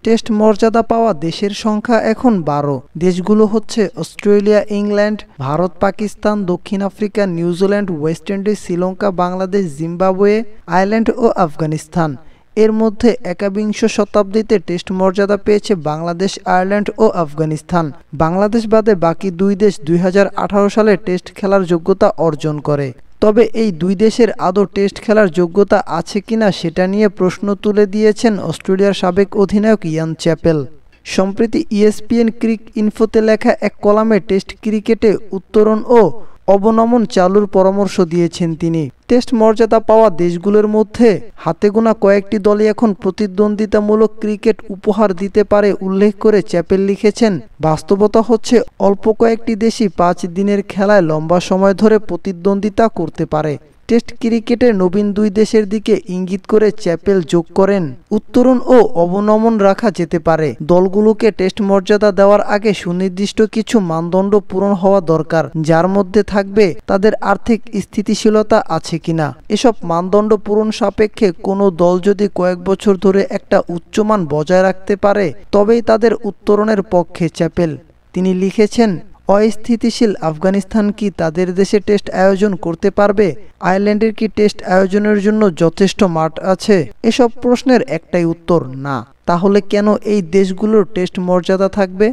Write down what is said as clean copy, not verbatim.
Test মর্যাদা পাওয়া দেশের সংখ্যা এখন 12। দেশগুলো হচ্ছে অস্ট্রেলিয়া, ইংল্যান্ড, ভারত, পাকিস্তান, দক্ষিণ Africa, New Zealand, West Indies, Sri Lanka, Bangladesh, Zimbabwe, Ireland ও আফগানিস্তান। এর মধ্যে একবিংশ শতাব্দীতে টেস্ট মর্যাদা পেয়েছে বাংলাদেশ, আয়ারল্যান্ড ও আফগানিস্তান। বাংলাদেশ বাদে বাকি দুই দেশ 2018 সালে টেস্ট খেলার যোগ্যতা অর্জন করে। তবে এই দুই দেশের আদৌ টেস্ট খেলার যোগ্যতা আছে কিনা সেটা নিয়ে প্রশ্ন তুলে দিয়েছেন অস্ট্রেলিয়ার সাবেক অধিনায়ক ইয়ান চ্যাপেল। সম্প্রতি ESPN ক্রিক ইনফোতে লেখা এক কলামে টেস্ট ক্রিকেটে উত্তরণ ও অবনমন চালুর পরামর্শ দিয়েছেন তিনি। টেস্ট মর্যাদা পাওয়া দেশগুলোর মধ্যে হাতে গোনা কয়েকটি দলই এখন প্রতিদ্বন্দ্বিতামূলক ক্রিকেট উপহার দিতে পারে উল্লেখ করে চ্যাপেল লিখেছেন, বাস্তবতা হচ্ছে অল্প কয়েকটি দেশই 5 দিনের খেলায় লম্বা সময় ধরে প্রতিদ্বন্দ্বিতা করতে পারে। টেস্ট ক্রিকেটের নবীন দুই দেশের দিকে ইঙ্গিত করে চ্যাপেল যোগ করেন, উত্তরণ ও অবনমন রাখা যেতে পারে। দলগুলোকে টেস্ট মর্যাদা দেওয়ার আগে সুনির্দিষ্ট কিছু মানদণ্ড পূরণ হওয়া দরকার, যার মধ্যে থাকবে তাদের আর্থিক স্থিতিশীলতা আছে কিনা। এসব মানদণ্ড পূরণ সাপেক্ষে কোনো দল যদি কয়েক বছর ধরে একটা উচ্চমান বজায় রাখতে পারে তবেই তাদের উত্তরণের পক্ষে চ্যাপেল। তিনি লিখেছেন, অস্থিতিশীল আফগানিস্তান কি তাদের দেশে টেস্ট আয়োজন করতে পারবে? আয়ারল্যান্ডের কি টেস্ট আয়োজনের জন্য যথেষ্ট মাঠ আছে? এসব প্রশ্নের একটাই উত্তর, না। তাহলে কেন এই দেশগুলোর টেস্ট মর্যাদা থাকবে?